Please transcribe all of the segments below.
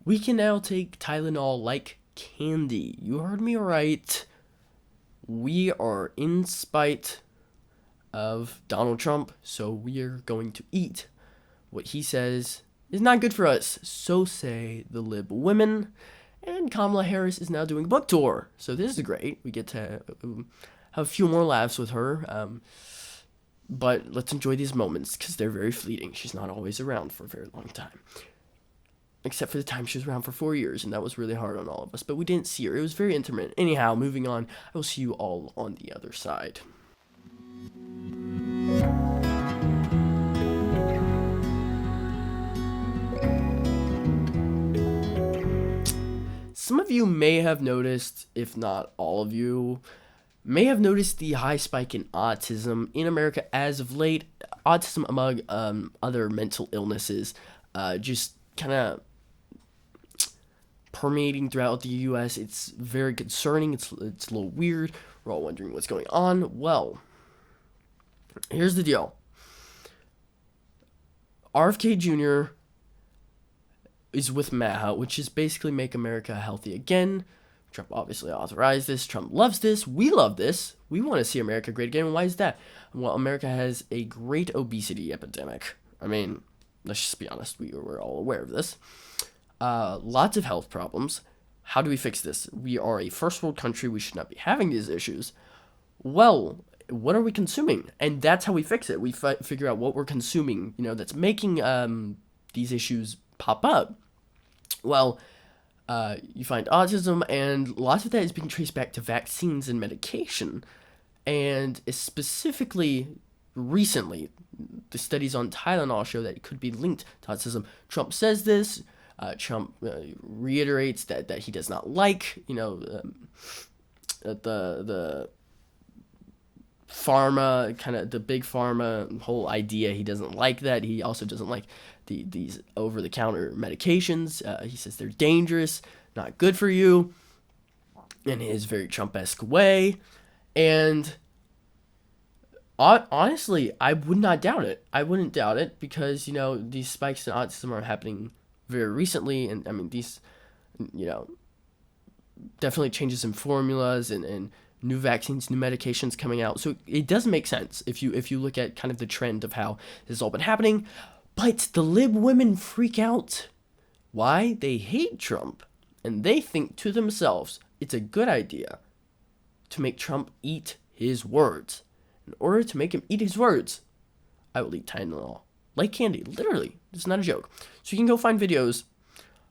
We can now take Tylenol like candy. You heard me right. We are in spite of Donald Trump, so we are going to eat what he says is not good for us. So say the lib women. And Kamala Harris is now doing a book tour. So this is great. We get to have a few more laughs with her. But let's enjoy these moments because they're very fleeting. She's not always around for a very long time. Except for the time she was around for 4 years, and that was really hard on all of us. But we didn't see her. It was very intermittent. Anyhow, moving on. I will see you all on the other side. Some of you may have noticed, if not all of you, may have noticed the high spike in autism in America as of late. Autism among other mental illnesses just kind of permeating throughout the U.S. It's very concerning. It's a little weird. We're all wondering what's going on. Well, here's the deal. RFK Jr. is with MAHA, which is basically Make America Healthy Again. Trump obviously authorized this. Trump loves this. We love this. We want to see America great again. Why is that? Well, America has a great obesity epidemic. I mean, let's just be honest. We're all aware of this. Lots of health problems. How do we fix this? We are a first world country. We should not be having these issues. Well, what are we consuming? And that's how we fix it. We figure out what we're consuming, that's making these issues pop up. Well, you find autism, and lots of that is being traced back to vaccines and medication. And specifically, recently, the studies on Tylenol show that it could be linked to autism. Trump says this. Trump reiterates that he does not like, the pharma, kind of the big pharma whole idea. He doesn't like that. He also doesn't like these over-the-counter medications. He says they're dangerous, not good for you, in his very Trump-esque way. And honestly, I would not doubt it. I wouldn't doubt it because, these spikes in autism are happening very recently. And, I mean, these, definitely changes in formulas and new vaccines, new medications coming out. So it does make sense if you look at kind of the trend of how this has all been happening. But the lib women freak out. Why? They hate Trump. And they think to themselves, it's a good idea to make Trump eat his words. In order to make him eat his words, I will eat Tylenol like candy. Literally. It's not a joke. So you can go find videos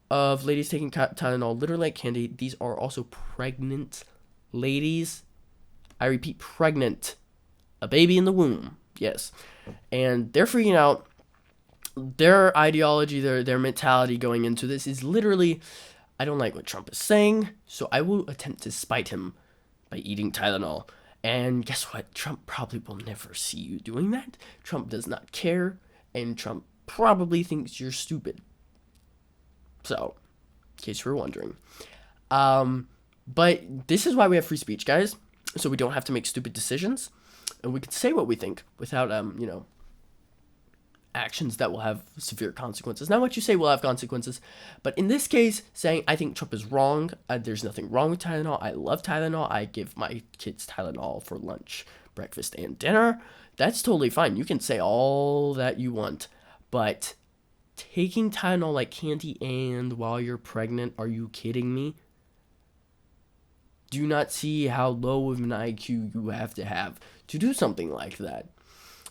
of ladies taking Tylenol literally like candy. These are also pregnant ladies. I repeat, pregnant. A baby in the womb. Yes. And they're freaking out. Their ideology, their mentality going into this is literally, I don't like what Trump is saying, so I will attempt to spite him by eating Tylenol. And guess what? Trump probably will never see you doing that. Trump does not care, and Trump probably thinks you're stupid. So, in case you were wondering. But this is why we have free speech, guys. So we don't have to make stupid decisions. And we can say what we think without, actions that will have severe consequences. Not what you say will have consequences. But in this case, saying I think Trump is wrong. There's nothing wrong with Tylenol. I love Tylenol. I give my kids Tylenol for lunch, breakfast, and dinner. That's totally fine. You can say all that you want. But taking Tylenol like candy and while you're pregnant, are you kidding me? Do not see how low of an IQ you have to do something like that.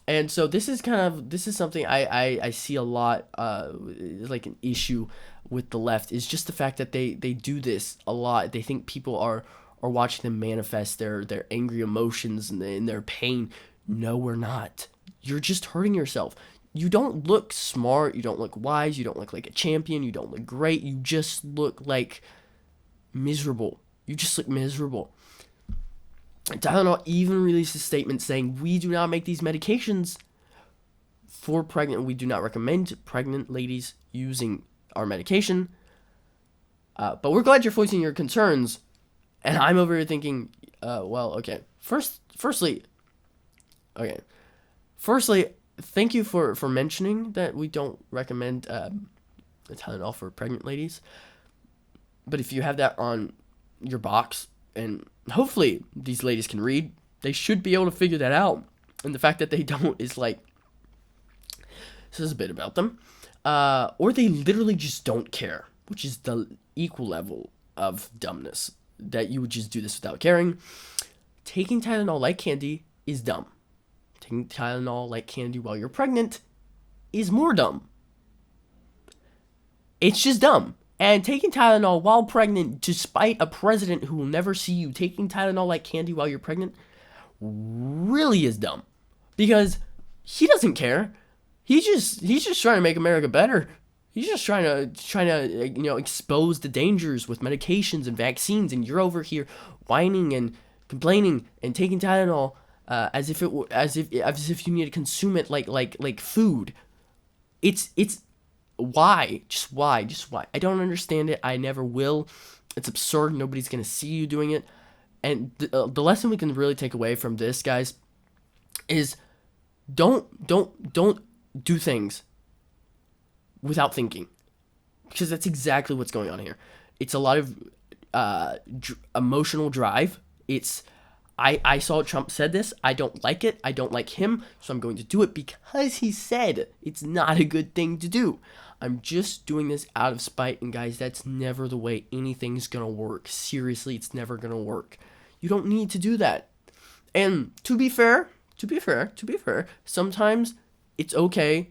And so this is something I see a lot, like an issue with the left, is just the fact that they do this a lot. They think people are watching them manifest their angry emotions and their pain. No, we're not. You're just hurting yourself. You don't look smart. You don't look wise. You don't look like a champion. You don't look great. You just look like miserable. You just look miserable. Tylenol even released a statement saying, we do not make these medications for pregnant. We do not recommend pregnant ladies using our medication. But we're glad you're voicing your concerns. And I'm over here thinking, okay. Firstly, thank you for mentioning that we don't recommend Tylenol for pregnant ladies. But if you have that on your box, and hopefully these ladies can read, they should be able to figure that out. And the fact that they don't is like, says a bit about them. Or they literally just don't care, which is the equal level of dumbness, that you would just do this without caring. Taking Tylenol like candy is dumb. Taking Tylenol like candy while you're pregnant is more dumb. It's just dumb. And taking Tylenol while pregnant, despite a president who will never see you taking Tylenol like candy while you're pregnant, really is dumb. Because he doesn't care. He's just trying to make America better. He's just trying to expose the dangers with medications and vaccines, and you're over here whining and complaining and taking Tylenol as if you need to consume it like food. It's why? Just why? I don't understand it. I never will. It's absurd. Nobody's gonna see you doing it. And the lesson we can really take away from this, guys, is don't do things without thinking, because that's exactly what's going on here. It's a lot of emotional drive. I saw Trump said this. I don't like it. I don't like him. So I'm going to do it because he said it's not a good thing to do. I'm just doing this out of spite. And guys, that's never the way anything's going to work. Seriously, it's never going to work. You don't need to do that. And to be fair, sometimes it's okay.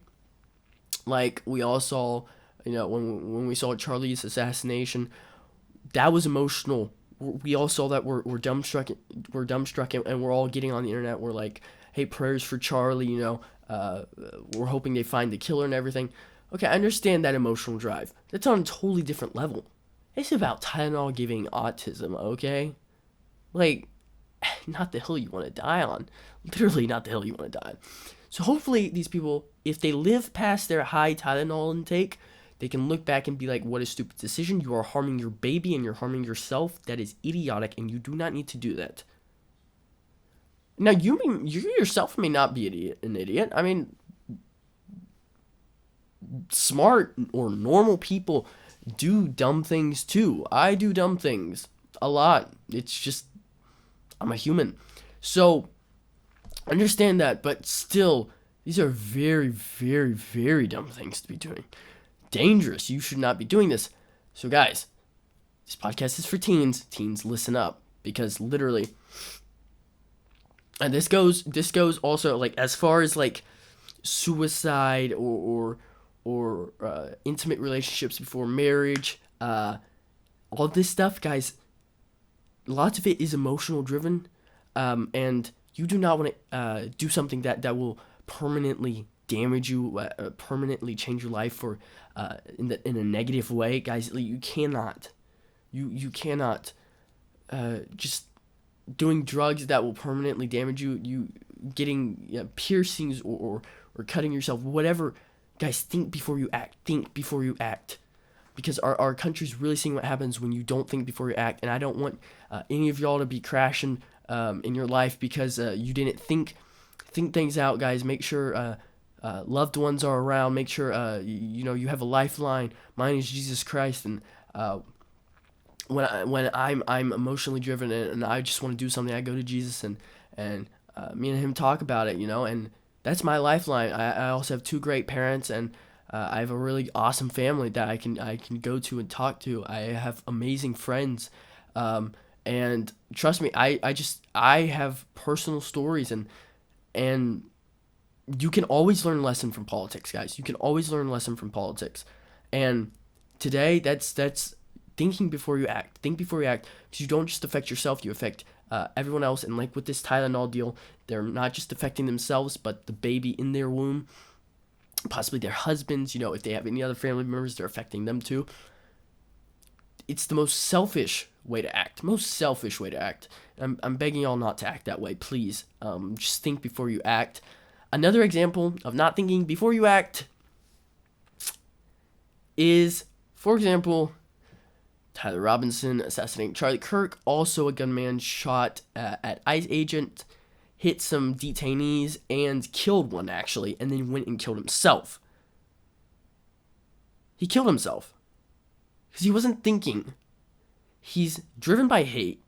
Like we all saw, when we saw Charlie's assassination, that was emotional. We all saw that. We're dumbstruck, and we're all getting on the internet. We're like, hey, prayers for Charlie, we're hoping they find the killer and everything. Okay, I understand that emotional drive. That's on a totally different level. It's about Tylenol giving autism, okay? Like, not the hill you want to die on. Literally not the hill you want to die on. So hopefully these people, if they live past their high Tylenol intake, they can look back and be like, what a stupid decision. You are harming your baby and you're harming yourself. That is idiotic, and you do not need to do that. Now, you yourself may not be an idiot. I mean, smart or normal people do dumb things too. I do dumb things a lot. It's just, I'm a human. So, understand that, but still, these are very, very, very dumb things to be doing. Dangerous. You should not be doing this. So guys, this podcast is for teens. Teens, listen up, because literally, and this goes also like as far as like suicide or intimate relationships before marriage, all this stuff, guys. Lots of it is emotional driven, and you do not want to do something that will permanently damage you, permanently change your life for in a negative way, guys. You cannot just doing drugs that will permanently damage you. You getting piercings or cutting yourself, whatever. Guys, think before you act. Think before you act. Because our country's really seeing what happens when you don't think before you act. And I don't want any of y'all to be crashing in your life because you didn't think things out, guys. Make sure loved ones are around. Make sure you have a lifeline. Mine is Jesus Christ. And when I'm emotionally driven and I just want to do something, I go to Jesus and me and him talk about it, and that's my lifeline. I also have two great parents, and I have a really awesome family that I can go to and talk to. I have amazing friends, and trust me, I have personal stories, and you can always learn a lesson from politics, guys. You can always learn a lesson from politics, and today that's thinking before you act. Think before you act, because you don't just affect yourself, you affect everyone else. And like with this Tylenol deal, they're not just affecting themselves, but the baby in their womb, possibly their husbands. If they have any other family members, they're affecting them too. It's the most selfish way to act. I'm begging y'all not to act that way, please. Just think before you act. Another example of not thinking before you act is, for example, Tyler Robinson assassinating Charlie Kirk. Also a gunman shot at ICE agent, hit some detainees, and killed one, actually, and then went and killed himself. He killed himself because he wasn't thinking. He's driven by hate.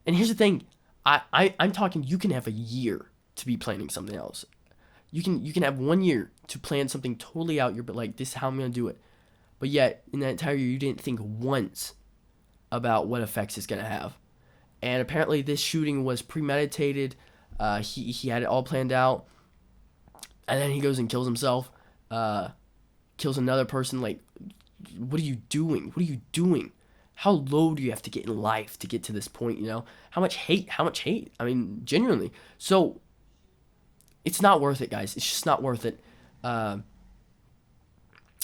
And here's the thing, I'm talking, you can have a year to be planning something else. You can have 1 year to plan something totally out. You're like, this is how I'm gonna do it. But yet, in that entire year, you didn't think once about what effects it's gonna have. And apparently, this shooting was premeditated. He had it all planned out, and then he goes and kills himself. Kills another person. Like, what are you doing? What are you doing? How low do you have to get in life to get to this point? How much hate? How much hate? I mean, genuinely. So it's not worth it, guys. It's just not worth it. My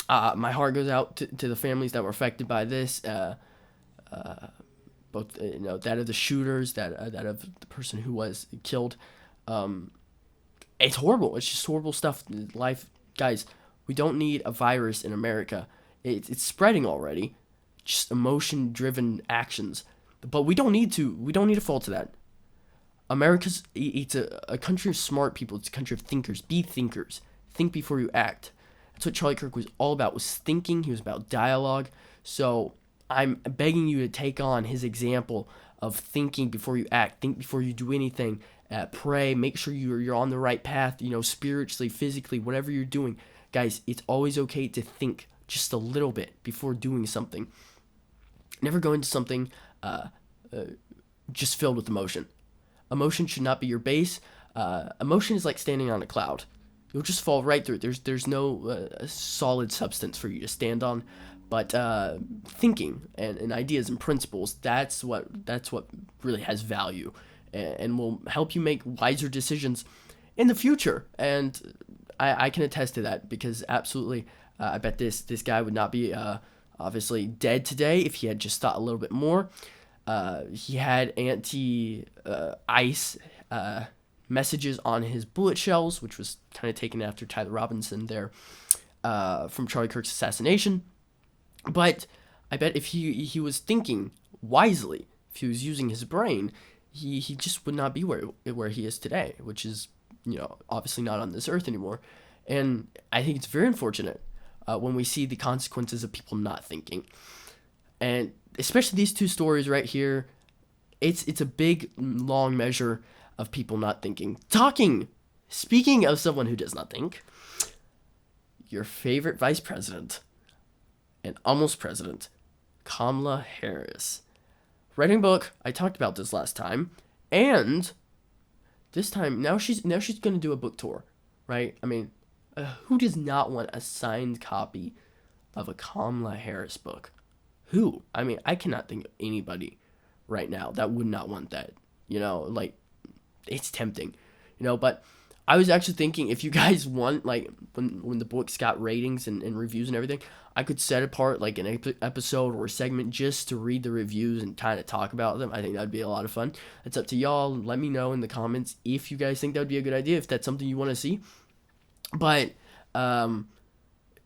heart goes out to the families that were affected by this. Both that of the shooters, that of the person who was killed. It's horrible. It's just horrible stuff. Life, guys. We don't need a virus in America. It's spreading already. Just emotion-driven actions. But we don't need to. We don't need to fall to that. It's a country of smart people. It's a country of thinkers. Be thinkers. Think before you act. That's what Charlie Kirk was all about. Was thinking. He was about dialogue. So I'm begging you to take on his example of thinking before you act. Think before you do anything. Pray. Make sure you're on the right path. Spiritually, physically, whatever you're doing. Guys, it's always okay to think just a little bit before doing something. Never go into something just filled with emotion. Emotion should not be your base. Emotion is like standing on a cloud. You'll just fall right through it. There's no solid substance for you to stand on. But thinking and ideas and principles, that's what really has value and will help you make wiser decisions in the future. And I can attest to that because absolutely, I bet this guy would not be obviously dead today if he had just thought a little bit more. He had anti-ice messages on his bullet shells, which was kind of taken after Tyler Robinson there from Charlie Kirk's assassination. But I bet if he was thinking wisely, if he was using his brain, he just would not be where he is today, which is obviously not on this earth anymore. And I think it's very unfortunate when we see the consequences of people not thinking. And especially these two stories right here, it's a big, long measure of people not thinking. Speaking of someone who does not think, your favorite vice president and almost president, Kamala Harris. Writing a book, I talked about this last time, and this time, now she's going to do a book tour, right? I mean, who does not want a signed copy of a Kamala Harris book? Who? I mean, I cannot think of anybody right now that would not want that. It's tempting, but I was actually thinking if you guys want, when the books got ratings and reviews and everything, I could set apart an episode or a segment just to read the reviews and kind of talk about them. I think that'd be a lot of fun. It's up to y'all. Let me know in the comments if you guys think that would be a good idea, if that's something you want to see. But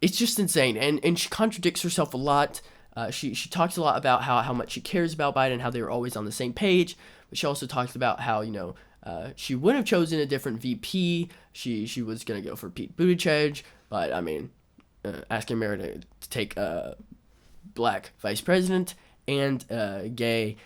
it's just insane, and she contradicts herself a lot. She talks a lot about how much she cares about Biden, how they were always on the same page. But she also talks about how she would have chosen a different VP. She was gonna go for Pete Buttigieg, but I mean, asking America to take a black vice president and a gay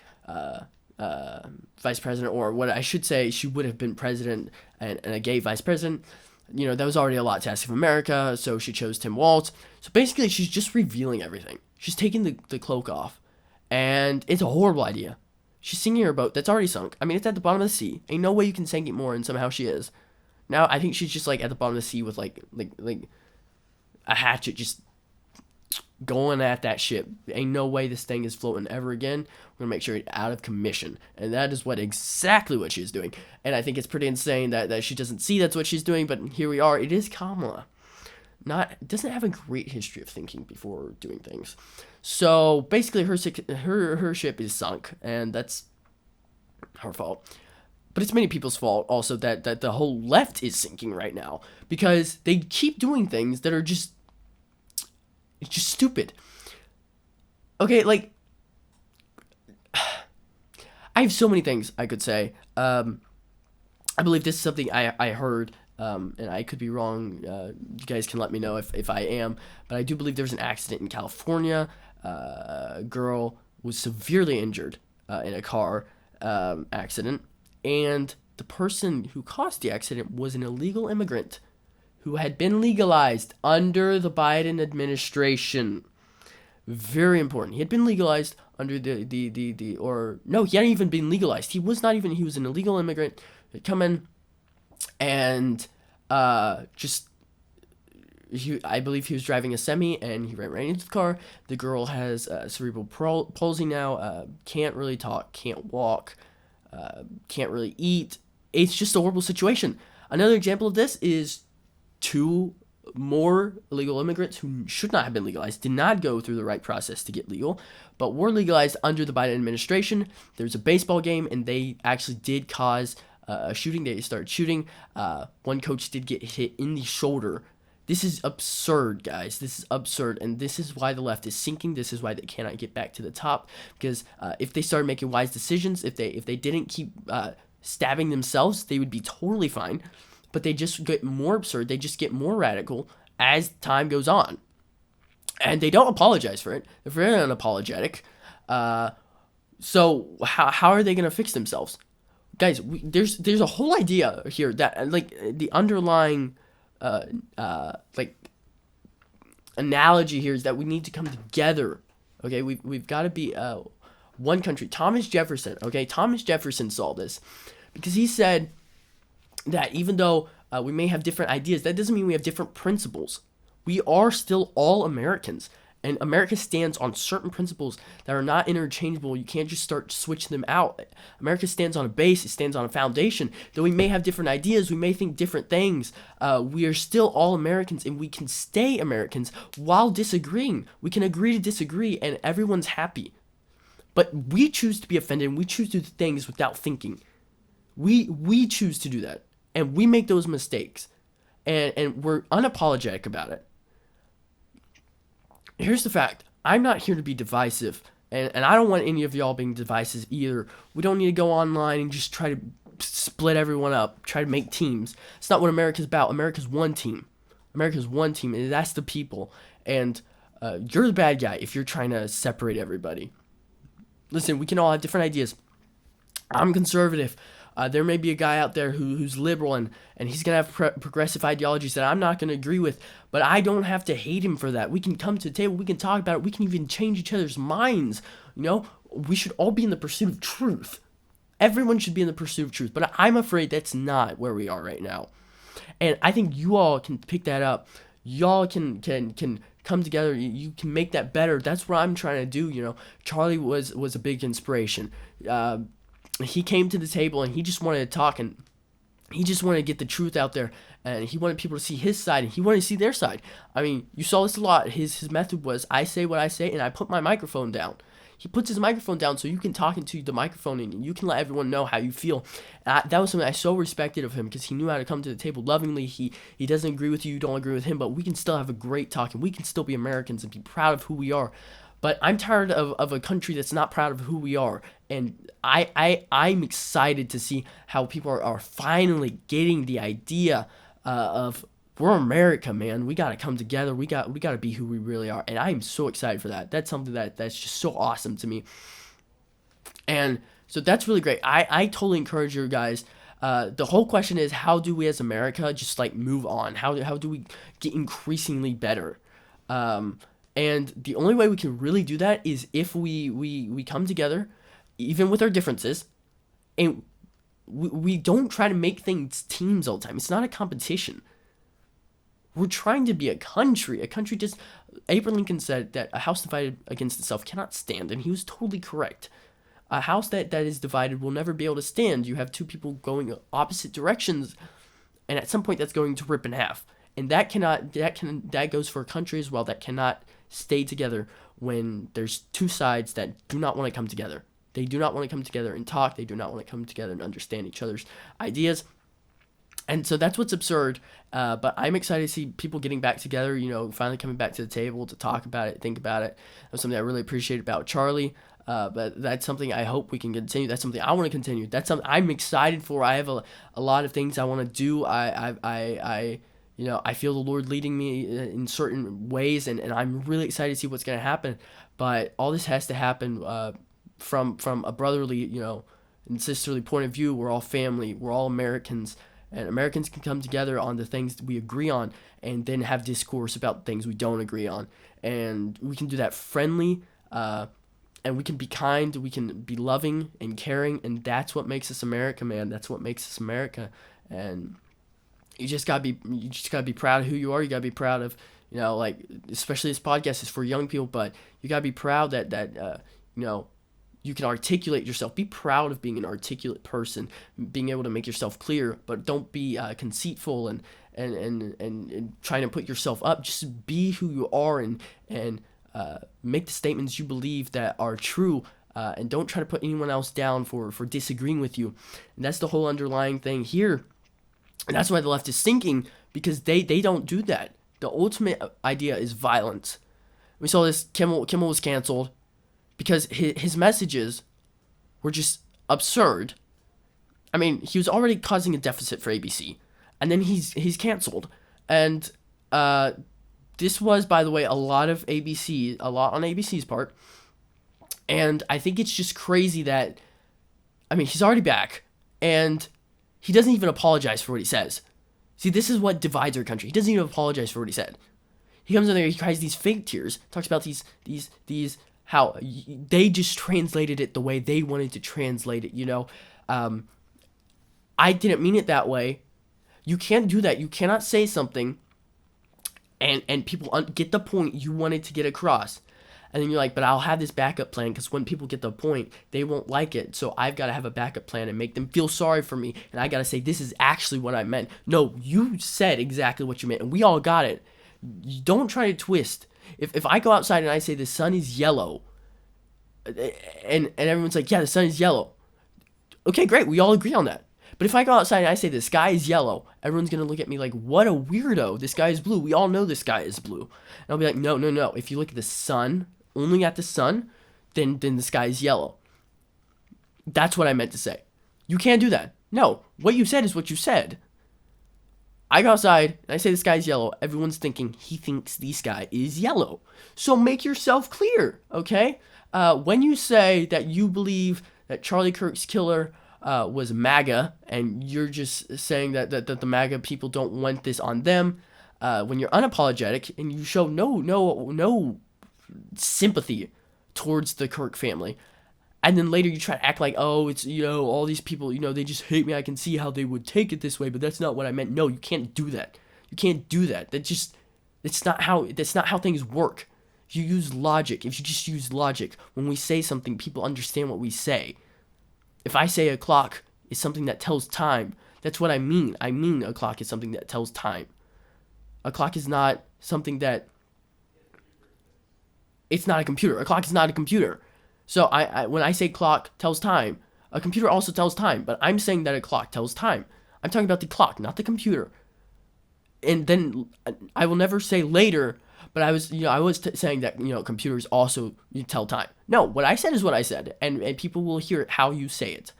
vice president, or what I should say, she would have been president and a gay vice president. That was already a lot to ask of America, so she chose Tim Walz. So basically, she's just revealing everything. She's taking the cloak off, and it's a horrible idea. She's sinking her boat that's already sunk. I mean, it's at the bottom of the sea. Ain't no way you can sink it more, and somehow she is. Now, I think she's just, at the bottom of the sea with, like a hatchet just going at that ship. Ain't no way this thing is floating ever again. We're going to make sure it's out of commission. And that is exactly what she's doing. And I think it's pretty insane that she doesn't see that's what she's doing, but here we are. It is Kamala. Doesn't have a great history of thinking before doing things. So basically her ship is sunk, and that's her fault. But it's many people's fault also that the whole left is sinking right now, because they keep doing things that are just stupid. Okay, I have so many things I could say. I believe this is something I heard, and I could be wrong. You guys can let me know if I am. But I do believe there was an accident in California. A girl was severely injured in a car accident, and the person who caused the accident was an illegal immigrant who had been legalized under the Biden administration. Very important. He had been legalized under or no, he hadn't even been legalized. He was an illegal immigrant. He'd come in and I believe he was driving a semi and he ran right into the car. The girl has cerebral palsy now, can't really talk, can't walk, can't really eat. It's just a horrible situation. Another example of this is two more illegal immigrants who should not have been legalized, did not go through the right process to get legal, but were legalized under the Biden administration. There was a baseball game, and they actually did cause a shooting. They started shooting. One coach did get hit in the shoulder. This is absurd, guys. This is absurd, and this is why the left is sinking. This is why they cannot get back to the top, because if they started making wise decisions, if they didn't keep stabbing themselves, they would be totally fine. But they just get more absurd. They just get more radical as time goes on. And they don't apologize for it. They're very unapologetic. So how are they going to fix themselves? Guys, there's a whole idea here that, like, the underlying analogy here is that we need to come together. Okay, we've got to be one country. Thomas Jefferson saw this, because he said that even though we may have different ideas, that doesn't mean we have different principles. We are still all Americans, and America stands on certain principles that are not interchangeable. You can't just start switching them out. America stands on a base, it stands on a foundation. Though we may have different ideas, we may think different things, we are still all Americans, and we can stay Americans while disagreeing. We can agree to disagree, and everyone's happy. But we choose to be offended, and we choose to do things without thinking. We choose to do that, and we make those mistakes, and we're unapologetic about it. Here's the fact. I'm not here to be divisive, and I don't want any of y'all being divisive either. We don't need to go online and just try to split everyone up, try to make teams. It's not what America's about. America's one team. America's one team, and that's the people. And you're the bad guy if you're trying to separate everybody. Listen, we can all have different ideas. I'm conservative. There may be a guy out there who's liberal, and he's going to have progressive ideologies that I'm not going to agree with, but I don't have to hate him for that. We can come to the table, we can talk about it, we can even change each other's minds. You know, we should all be in the pursuit of truth. Everyone should be in the pursuit of truth, but I'm afraid that's not where we are right now. And I think you all can pick that up. Y'all can come together. You can make that better. That's what I'm trying to do. You know, Charlie was a big inspiration. He came to the table and he just wanted to talk, and he just wanted to get the truth out there, and he wanted people to see his side, and he wanted to see their side. I mean, you saw this a lot. His method was, I say what I say, and I put my microphone down. He puts his microphone down so you can talk into the microphone, and you can let everyone know how you feel. That was something I so respected of him, because he knew how to come to the table lovingly. He doesn't agree with you, don't agree with him, but we can still have a great talk, and we can still be Americans and be proud of who we are. But I'm tired of a country that's not proud of who we are. And I'm excited to see how people are finally getting the idea of, we're America, man. We got to come together. We got to be who we really are. And I'm so excited for that. That's something that's just so awesome to me. And so that's really great. I totally encourage you guys. The whole question is, how do we as America just like move on? How do we get increasingly better? And the only way we can really do that is if we come together, even with our differences, and we don't try to make things teams all the time. It's not a competition. We're trying to be a country. Abraham Lincoln said that a house divided against itself cannot stand, and he was totally correct. A house that is divided will never be able to stand. You have two people going opposite directions, and at some point that's going to rip in half. And that goes for a country as well, that cannot stay together when there's two sides that do not want to come together. They do not want to come together and talk. They do not want to come together and understand each other's ideas. And so that's what's absurd. But I'm excited to see people getting back together, you know, finally coming back to the table to talk about it, think about it. That's something I really appreciate about Charlie. But that's something I hope we can continue. That's something I want to continue. That's something I'm excited for. I have a lot of things I want to do. I feel the Lord leading me in certain ways, and I'm really excited to see what's going to happen. But all this has to happen from a brotherly, and sisterly point of view. We're all family. We're all Americans, and Americans can come together on the things that we agree on, and then have discourse about things we don't agree on, and we can do that friendly. And we can be kind, we can be loving and caring, and that's what makes us America, man. That's what makes us America. And you just gotta be proud of who you are. You gotta be proud of, like, especially this podcast is for young people, but you gotta be proud that you can articulate yourself. Be proud of being an articulate person, being able to make yourself clear, but don't be conceitful and trying to put yourself up. Just be who you are, and make the statements you believe that are true, and don't try to put anyone else down for disagreeing with you. And that's the whole underlying thing here. And that's why the left is sinking, because they don't do that. The ultimate idea is violence. We saw this. Kimmel was canceled because his messages were just absurd. I mean, he was already causing a deficit for ABC, and then he's canceled. And this was, by the way, a lot on ABC's part. And I think it's just crazy that, I mean, he's already back, and he doesn't even apologize for what he says. See, this is what divides our country. He doesn't even apologize for what he said. He comes in there, he cries these fake tears, talks about these how they just translated it the way they wanted to translate it, I didn't mean it that way. You can't do that. You cannot say something and people get the point you wanted to get across. And then you're like, but I'll have this backup plan, because when people get the point, they won't like it. So I've got to have a backup plan and make them feel sorry for me. And I got to say, this is actually what I meant. No, you said exactly what you meant, and we all got it. You don't try to twist. If I go outside and I say the sun is yellow, and everyone's like, yeah, the sun is yellow. Okay, great. We all agree on that. But if I go outside and I say the sky is yellow, everyone's going to look at me like, what a weirdo. The sky is blue. We all know the sky is blue. And I'll be like, no. If you look at the sun, only at the sun, then the sky is yellow. That's what I meant to say. You can't do that. No, what you said is what you said. I go outside and I say the sky is yellow. Everyone's thinking he thinks the sky is yellow. So make yourself clear, okay? When you say that you believe that Charlie Kirk's killer was MAGA, and you're just saying that the MAGA people don't want this on them, when you're unapologetic and you show no sympathy towards the Kirk family, and then later you try to act like, oh, it's, all these people, they just hate me. I can see how they would take it this way, but that's not what I meant. No, you can't do that. You can't do that. That's not how things work. You use logic. If you just use logic, when we say something, people understand what we say. If I say a clock is something that tells time, that's what I mean. I mean a clock is something that tells time. A clock is not something that... It's not a computer. A clock is not a computer. So when I say clock tells time, a computer also tells time. But I'm saying that a clock tells time. I'm talking about the clock, not the computer. And then I will never say later, but I was saying that, computers also tell time. No, what I said is what I said, and people will hear it how you say it.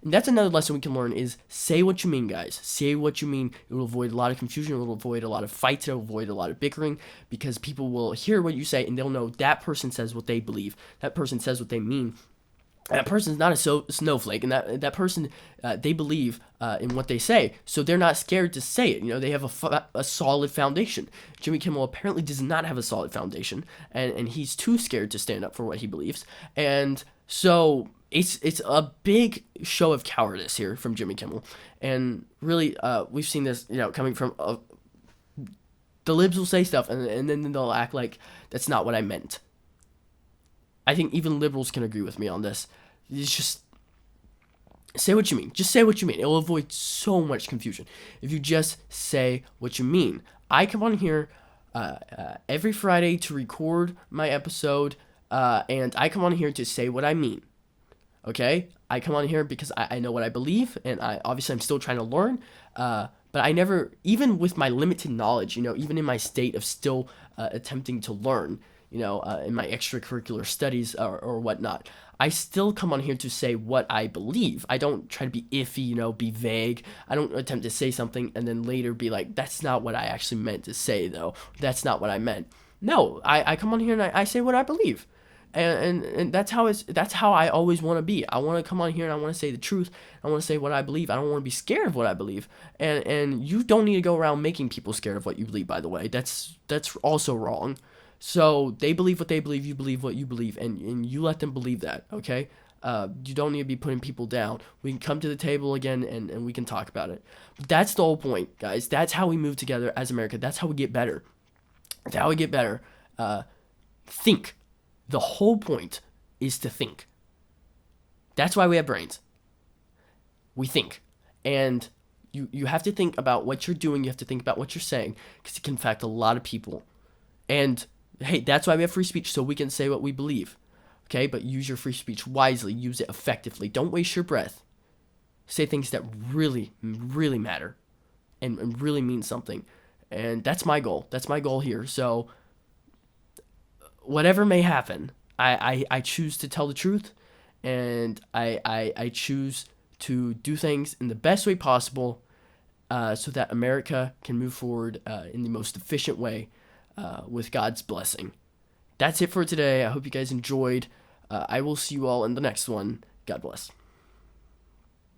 And that's another lesson we can learn, is say what you mean, guys. Say what you mean. It will avoid a lot of confusion. It will avoid a lot of fights. It will avoid a lot of bickering, because people will hear what you say and they'll know that person says what they believe. That person says what they mean. That person's not a snowflake, and that person, they believe in what they say, so they're not scared to say it. They have a solid foundation. Jimmy Kimmel apparently does not have a solid foundation, and he's too scared to stand up for what he believes, and so it's a big show of cowardice here from Jimmy Kimmel, and really, we've seen this, coming from the libs will say stuff, and then they'll act like that's not what I meant. I think even liberals can agree with me on this. It's just say what you mean. Just say what you mean. It will avoid so much confusion if you just say what you mean. I come on here every Friday to record my episode, and I come on here to say what I mean. Okay? I come on here because I know what I believe, and I'm still trying to learn, but I never, even with my limited knowledge, even in my state of still attempting to learn, in my extracurricular studies or whatnot. I still come on here to say what I believe. I don't try to be iffy, be vague. I don't attempt to say something and then later be like, that's not what I actually meant to say, though. That's not what I meant. No, I come on here and I say what I believe. And that's how I always want to be. I want to come on here and I want to say the truth. I want to say what I believe. I don't want to be scared of what I believe. And you don't need to go around making people scared of what you believe, by the way. That's also wrong. So they believe what they believe, you believe what you believe, and you let them believe that, okay? You don't need to be putting people down. We can come to the table again and we can talk about it. But that's the whole point, guys. That's how we move together as America. That's how we get better. That's how we get better. Think. The whole point is to think. That's why we have brains. We think. And you have to think about what you're doing. You have to think about what you're saying because it can affect a lot of people. And hey, that's why we have free speech, so we can say what we believe. Okay? But use your free speech wisely. Use it effectively. Don't waste your breath. Say things that really, really matter and really mean something. And that's my goal. That's my goal here. So whatever may happen, I choose to tell the truth, and I choose to do things in the best way possible so that America can move forward in the most efficient way with God's blessing. That's it for today. I hope you guys enjoyed. I will see you all in the next one. God bless.